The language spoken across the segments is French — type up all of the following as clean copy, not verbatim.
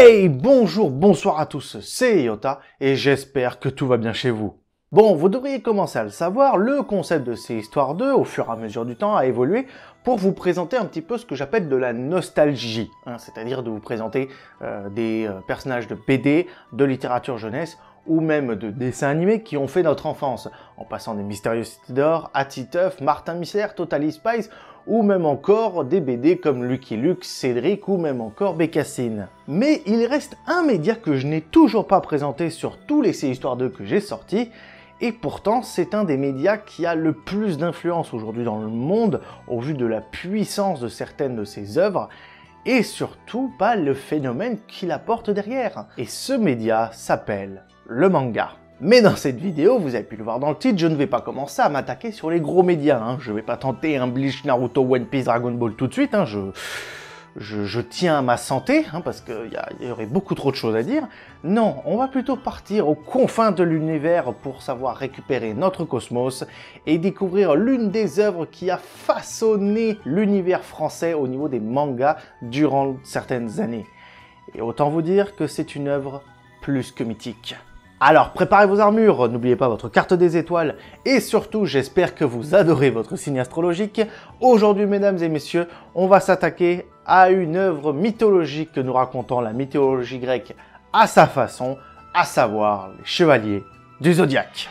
Hey, bonjour, bonsoir à tous, c'est Yota et j'espère que tout va bien chez vous. Bon, vous devriez commencer à le savoir, le concept de ces histoires 2, au fur et à mesure du temps, a évolué pour vous présenter un petit peu ce que j'appelle de la nostalgie, c'est-à-dire de vous présenter des personnages de BD, de littérature jeunesse, ou même de dessins animés qui ont fait notre enfance, en passant des Mystérieux Cités d'Or, Hatituff, Martin Mystère, Totally Spies, ou même encore des BD comme Lucky Luke, Cédric ou même encore Bécassine. Mais il reste un média que je n'ai toujours pas présenté sur tous les histoires 2 que j'ai sortis, et pourtant c'est un des médias qui a le plus d'influence aujourd'hui dans le monde, au vu de la puissance de certaines de ses œuvres, et surtout pas le phénomène qu'il apporte derrière. Et ce média s'appelle le manga. Mais dans cette vidéo, vous avez pu le voir dans le titre, je ne vais pas commencer à m'attaquer sur les gros médias. Je ne vais pas tenter un Bleach, Naruto, One Piece, Dragon Ball tout de suite. Je tiens à ma santé, parce qu'il y aurait beaucoup trop de choses à dire. Non, on va plutôt partir aux confins de l'univers pour savoir récupérer notre cosmos et découvrir l'une des œuvres qui a façonné l'univers français au niveau des mangas durant certaines années. Et autant vous dire que c'est une œuvre plus que mythique. Alors préparez vos armures, n'oubliez pas votre carte des étoiles et surtout j'espère que vous adorez votre signe astrologique. Aujourd'hui mesdames et messieurs, on va s'attaquer à une œuvre mythologique nous racontant la mythologie grecque à sa façon, à savoir les Chevaliers du Zodiaque.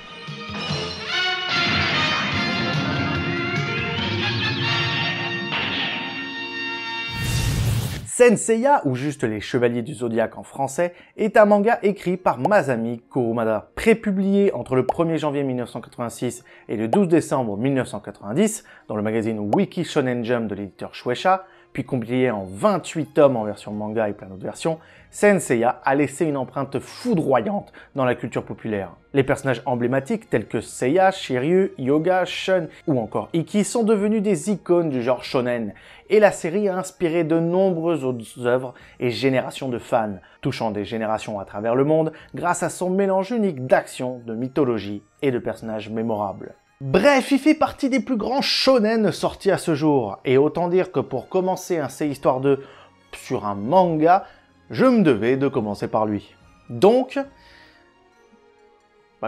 Saint Seiya, ou juste les Chevaliers du Zodiaque en français, est un manga écrit par Masami Kurumada. Prépublié entre le 1er janvier 1986 et le 12 décembre 1990 dans le magazine Weekly Shonen Jump de l'éditeur Shueisha, puis compilé en 28 tomes en version manga et plein d'autres versions, Saint Seiya a laissé une empreinte foudroyante dans la culture populaire. Les personnages emblématiques tels que Seiya, Shiryu, Hyuga, Shun ou encore Ikki sont devenus des icônes du genre shonen, et la série a inspiré de nombreuses autres œuvres et générations de fans, touchant des générations à travers le monde grâce à son mélange unique d'action, de mythologie et de personnages mémorables. Bref, il fait partie des plus grands shonen sortis à ce jour, et autant dire que pour commencer un C-Histoire 2 sur un manga, je me devais de commencer par lui. Donc,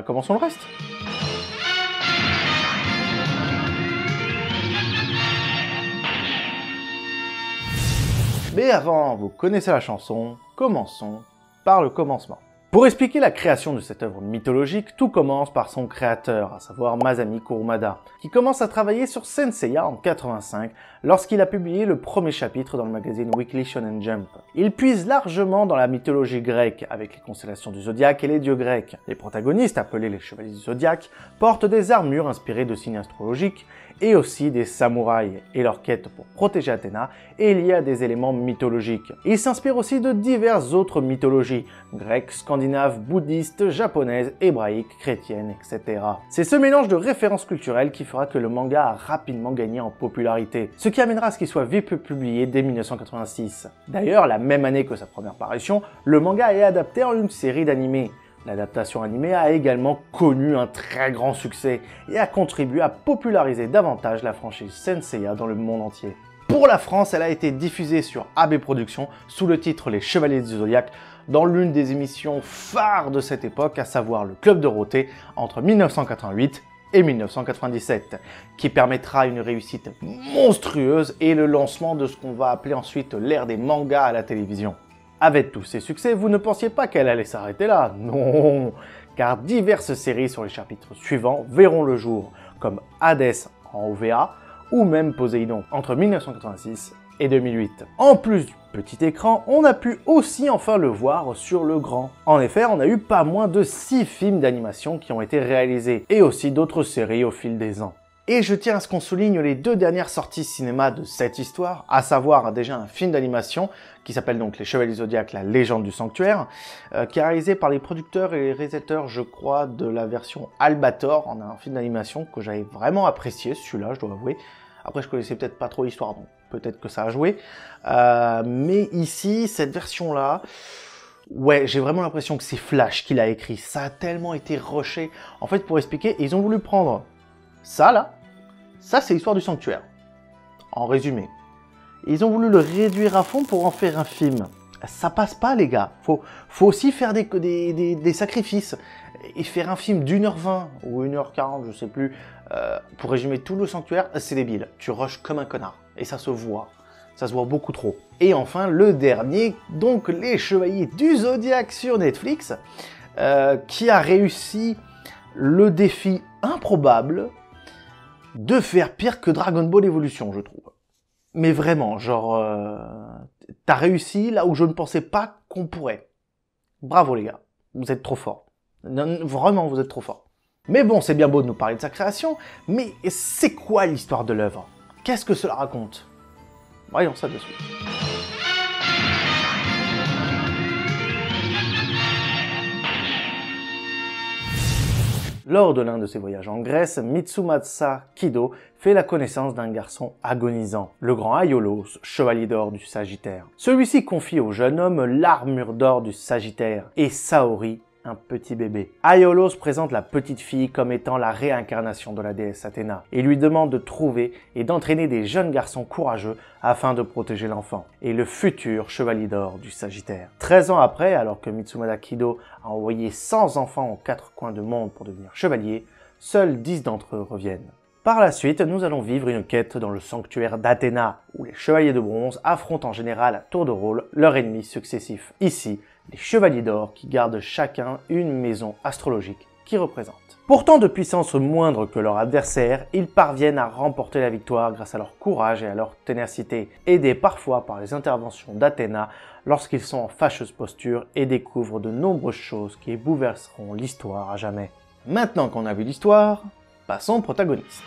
commençons le reste. Mais avant, vous connaissez la chanson, commençons par le commencement. Pour expliquer la création de cette œuvre mythologique, tout commence par son créateur, à savoir Masami Kurumada, qui commence à travailler sur Saint Seiya en 85, lorsqu'il a publié le premier chapitre dans le magazine Weekly Shonen Jump. Il puise largement dans la mythologie grecque, avec les constellations du zodiaque et les dieux grecs. Les protagonistes, appelés les Chevaliers du Zodiaque, portent des armures inspirées de signes astrologiques, et aussi des samouraïs, et leur quête pour protéger Athéna est liée à des éléments mythologiques. Il s'inspire aussi de diverses autres mythologies, grecques, scandinaves, bouddhistes, japonaises, hébraïques, chrétiennes, etc. C'est ce mélange de références culturelles qui fera que le manga a rapidement gagné en popularité, ce qui amènera à ce qu'il soit vite publié dès 1986. D'ailleurs, la même année que sa première parution, le manga est adapté en une série d'animés. L'adaptation animée a également connu un très grand succès et a contribué à populariser davantage la franchise Saint Seiya dans le monde entier. Pour la France, elle a été diffusée sur AB Productions sous le titre Les Chevaliers du Zodiaque dans l'une des émissions phares de cette époque, à savoir le Club Dorothée, entre 1988 et 1997, qui permettra une réussite monstrueuse et le lancement de ce qu'on va appeler ensuite l'ère des mangas à la télévision. Avec tous ces succès, vous ne pensiez pas qu'elle allait s'arrêter là, non, car diverses séries sur les chapitres suivants verront le jour, comme Hades en OVA, ou même Poséidon, entre 1986 et 2008. En plus du petit écran, on a pu aussi enfin le voir sur le grand. En effet, on a eu pas moins de 6 films d'animation qui ont été réalisés, et aussi d'autres séries au fil des ans. Et je tiens à ce qu'on souligne les 2 dernières sorties cinéma de cette histoire, à savoir déjà un film d'animation qui s'appelle donc Les Chevaliers du Zodiaque, la légende du sanctuaire, qui est réalisé par les producteurs et les réalisateurs, je crois, de la version Albator. On a un film d'animation que j'avais vraiment apprécié, celui-là, je dois avouer. Après, je connaissais peut-être pas trop l'histoire, donc peut-être que ça a joué. Mais ici, cette version-là, ouais, j'ai vraiment l'impression que c'est Flash qui l'a écrit. Ça a tellement été rushé. En fait, pour expliquer, ils ont voulu prendre ça, là. Ça, c'est l'histoire du sanctuaire. En résumé. Ils ont voulu le réduire à fond pour en faire un film. Ça passe pas, les gars. Faut aussi faire des sacrifices. Et faire un film d'1h20 ou 1h40, je sais plus, pour résumer tout le sanctuaire, c'est débile. Tu rushes comme un connard. Et ça se voit. Ça se voit beaucoup trop. Et enfin, le dernier, donc les Chevaliers du Zodiaque sur Netflix, qui a réussi le défi improbable de faire pire que Dragon Ball Evolution, je trouve. Mais vraiment, genre, t'as réussi là où je ne pensais pas qu'on pourrait. Bravo les gars, vous êtes trop forts. Non, vraiment, vous êtes trop forts. Mais bon, c'est bien beau de nous parler de sa création, mais c'est quoi l'histoire de l'œuvre? Qu'est-ce que cela raconte? Voyons ça de suite. Lors de l'un de ses voyages en Grèce, Mitsumasa Kido fait la connaissance d'un garçon agonisant, le grand Aiolos, chevalier d'or du Sagittaire. Celui-ci confie au jeune homme l'armure d'or du Sagittaire et Saori, un petit bébé. Aiolos présente la petite fille comme étant la réincarnation de la déesse Athéna et lui demande de trouver et d'entraîner des jeunes garçons courageux afin de protéger l'enfant et le futur chevalier d'or du Sagittaire. 13 ans après, alors que Mitsumasa Kido a envoyé 100 enfants aux 4 coins du monde pour devenir chevaliers, seuls 10 d'entre eux reviennent. Par la suite, nous allons vivre une quête dans le sanctuaire d'Athéna, où les chevaliers de bronze affrontent en général à tour de rôle leurs ennemis successifs. Ici, les chevaliers d'or qui gardent chacun une maison astrologique qui représente. Pourtant de puissance moindre que leurs adversaires, ils parviennent à remporter la victoire grâce à leur courage et à leur ténacité, aidés parfois par les interventions d'Athéna lorsqu'ils sont en fâcheuse posture et découvrent de nombreuses choses qui bouleverseront l'histoire à jamais. Maintenant qu'on a vu l'histoire, passons au protagoniste.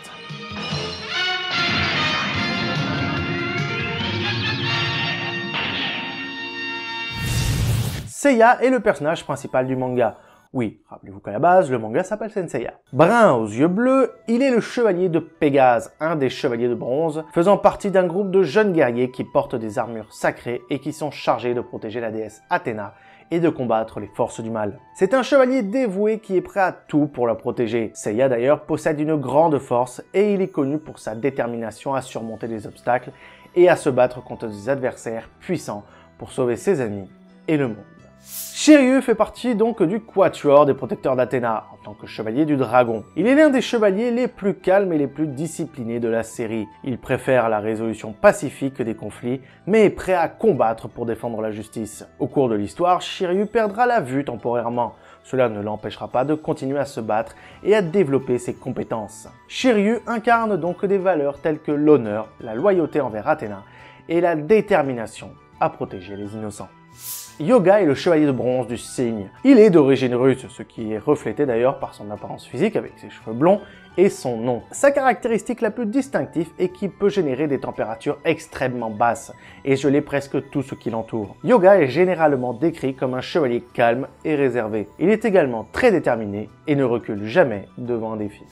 Seiya est le personnage principal du manga. Oui, rappelez-vous qu'à la base, le manga s'appelle Senseiya. Brun aux yeux bleus, il est le chevalier de Pégase, un des chevaliers de bronze, faisant partie d'un groupe de jeunes guerriers qui portent des armures sacrées et qui sont chargés de protéger la déesse Athéna et de combattre les forces du mal. C'est un chevalier dévoué qui est prêt à tout pour la protéger. Seiya d'ailleurs possède une grande force et il est connu pour sa détermination à surmonter les obstacles et à se battre contre des adversaires puissants pour sauver ses amis et le monde. Shiryu fait partie donc du quatuor des protecteurs d'Athéna, en tant que chevalier du dragon. Il est l'un des chevaliers les plus calmes et les plus disciplinés de la série. Il préfère la résolution pacifique des conflits, mais est prêt à combattre pour défendre la justice. Au cours de l'histoire, Shiryu perdra la vue temporairement. Cela ne l'empêchera pas de continuer à se battre et à développer ses compétences. Shiryu incarne donc des valeurs telles que l'honneur, la loyauté envers Athéna et la détermination à protéger les innocents. Yoga est le chevalier de bronze du cygne. Il est d'origine russe, ce qui est reflété d'ailleurs par son apparence physique avec ses cheveux blonds et son nom. Sa caractéristique la plus distinctive est qu'il peut générer des températures extrêmement basses et geler presque tout ce qui l'entoure. Yoga est généralement décrit comme un chevalier calme et réservé. Il est également très déterminé et ne recule jamais devant un défi.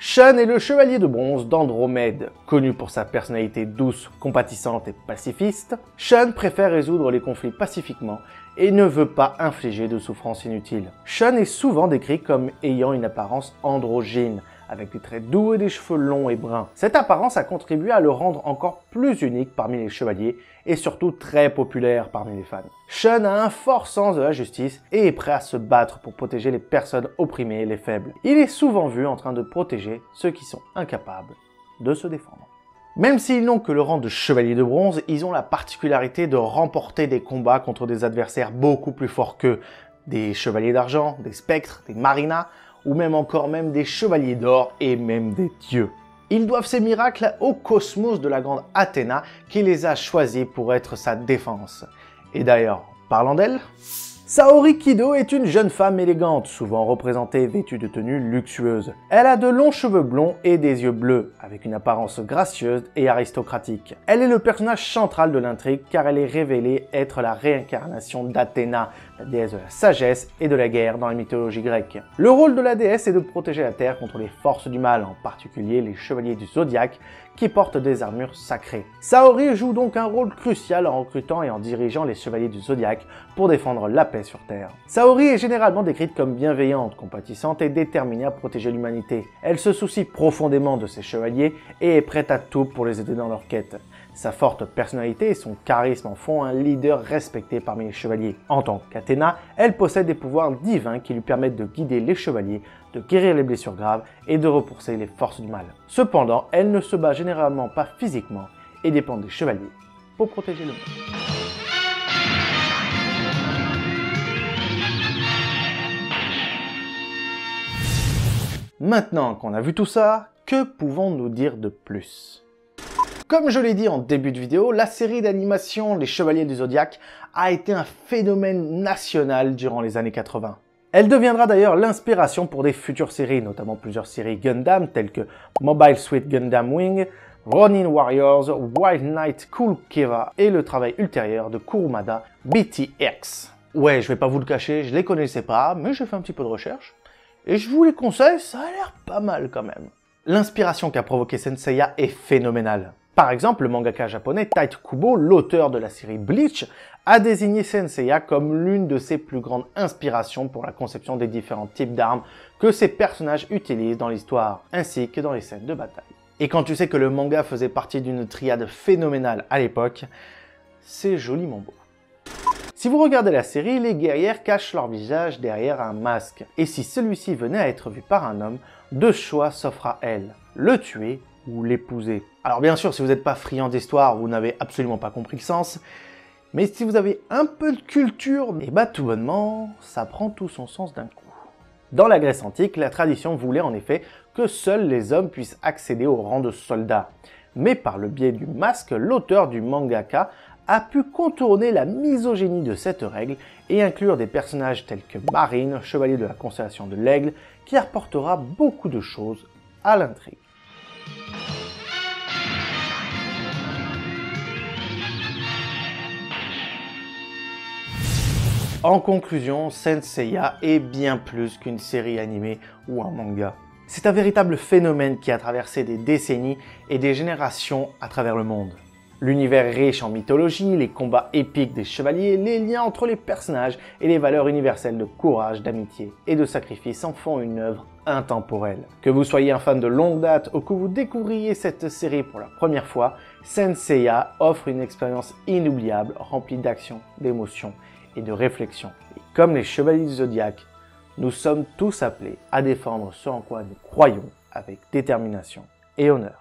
Shun est le chevalier de bronze d'Andromède. Connu pour sa personnalité douce, compatissante et pacifiste, Shun préfère résoudre les conflits pacifiquement et ne veut pas infliger de souffrances inutiles. Shun est souvent décrit comme ayant une apparence androgyne, avec des traits doux et des cheveux longs et bruns. Cette apparence a contribué à le rendre encore plus unique parmi les chevaliers et surtout très populaire parmi les fans. Shun a un fort sens de la justice et est prêt à se battre pour protéger les personnes opprimées et les faibles. Il est souvent vu en train de protéger ceux qui sont incapables de se défendre. Même s'ils n'ont que le rang de chevalier de bronze, ils ont la particularité de remporter des combats contre des adversaires beaucoup plus forts qu'eux. Des chevaliers d'argent, des spectres, des marinas, ou même des chevaliers d'or et même des dieux. Ils doivent ces miracles au cosmos de la grande Athéna qui les a choisis pour être sa défense. Et d'ailleurs, parlant d'elle, Saori Kido est une jeune femme élégante, souvent représentée vêtue de tenues luxueuses. Elle a de longs cheveux blonds et des yeux bleus, avec une apparence gracieuse et aristocratique. Elle est le personnage central de l'intrigue car elle est révélée être la réincarnation d'Athéna, la déesse de la sagesse et de la guerre dans la mythologie grecque. Le rôle de la déesse est de protéger la Terre contre les forces du mal, en particulier les chevaliers du Zodiaque, qui portent des armures sacrées. Saori joue donc un rôle crucial en recrutant et en dirigeant les chevaliers du Zodiaque pour défendre la paix sur Terre. Saori est généralement décrite comme bienveillante, compatissante et déterminée à protéger l'humanité. Elle se soucie profondément de ses chevaliers et est prête à tout pour les aider dans leur quête. Sa forte personnalité et son charisme en font un leader respecté parmi les chevaliers. En tant qu'Athéna, elle possède des pouvoirs divins qui lui permettent de guider les chevaliers, de guérir les blessures graves et de repousser les forces du mal. Cependant, elle ne se bat généralement pas physiquement et dépend des chevaliers pour protéger le monde. Maintenant qu'on a vu tout ça, que pouvons-nous dire de plus? Comme je l'ai dit en début de vidéo, la série d'animation Les Chevaliers du Zodiaque a été un phénomène national durant les années 80. Elle deviendra d'ailleurs l'inspiration pour des futures séries, notamment plusieurs séries Gundam telles que Mobile Suit Gundam Wing, Ronin Warriors, Wild Knight Cool Kiva et le travail ultérieur de Kurumada BTX. Ouais, je vais pas vous le cacher, je les connaissais pas, mais j'ai fait un petit peu de recherche. Et je vous les conseille, ça a l'air pas mal quand même. L'inspiration qu'a provoqué Senseiya est phénoménale. Par exemple, le mangaka japonais Tite Kubo, l'auteur de la série Bleach, a désigné Senseiya comme l'une de ses plus grandes inspirations pour la conception des différents types d'armes que ses personnages utilisent dans l'histoire, ainsi que dans les scènes de bataille. Et quand tu sais que le manga faisait partie d'une triade phénoménale à l'époque, c'est joliment beau. Si vous regardez la série, les guerrières cachent leur visage derrière un masque. Et si celui-ci venait à être vu par un homme, deux choix s'offrent à elle, le tuer ou l'épouser. Alors bien sûr, si vous n'êtes pas friand d'histoire, vous n'avez absolument pas compris le sens. Mais si vous avez un peu de culture, et bah tout bonnement, ça prend tout son sens d'un coup. Dans la Grèce antique, la tradition voulait en effet que seuls les hommes puissent accéder au rang de soldat. Mais par le biais du masque, l'auteur du mangaka a pu contourner la misogynie de cette règle et inclure des personnages tels que Marine, chevalier de la constellation de l'Aigle, qui apportera beaucoup de choses à l'intrigue. En conclusion, Senseiya est bien plus qu'une série animée ou un manga. C'est un véritable phénomène qui a traversé des décennies et des générations à travers le monde. L'univers riche en mythologie, les combats épiques des chevaliers, les liens entre les personnages et les valeurs universelles de courage, d'amitié et de sacrifice en font une œuvre intemporelle. Que vous soyez un fan de longue date ou que vous découvriez cette série pour la première fois, Senseiya offre une expérience inoubliable remplie d'action, d'émotion et de réflexion. Et comme les Chevaliers du Zodiaque, nous sommes tous appelés à défendre ce en quoi nous croyons avec détermination et honneur.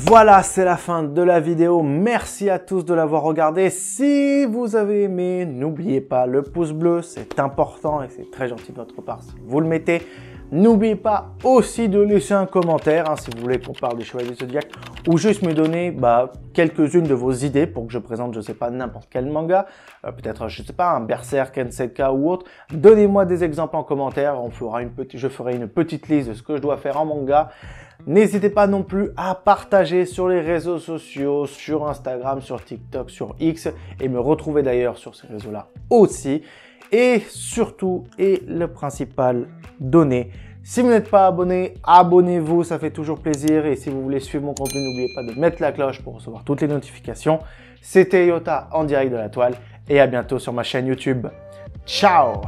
Voilà, c'est la fin de la vidéo. Merci à tous de l'avoir regardé. Si vous avez aimé, n'oubliez pas le pouce bleu, c'est important et c'est très gentil de votre part si vous le mettez. N'oubliez pas aussi de laisser un commentaire si vous voulez qu'on parle des Chevaliers du Zodiaque ou juste me donner quelques-unes de vos idées pour que je présente, je sais pas, n'importe quel manga, peut-être, je sais pas, un Berserk, Kenseika ou autre. Donnez-moi des exemples en commentaire, je ferai une petite liste de ce que je dois faire en manga. N'hésitez pas non plus à partager sur les réseaux sociaux, sur Instagram, sur TikTok, sur X et me retrouver d'ailleurs sur ces réseaux-là aussi. Et surtout, et le principal, donnez. Si vous n'êtes pas abonné, abonnez-vous, ça fait toujours plaisir. Et si vous voulez suivre mon contenu, n'oubliez pas de mettre la cloche pour recevoir toutes les notifications. C'était Yota en direct de la toile et à bientôt sur ma chaîne YouTube. Ciao!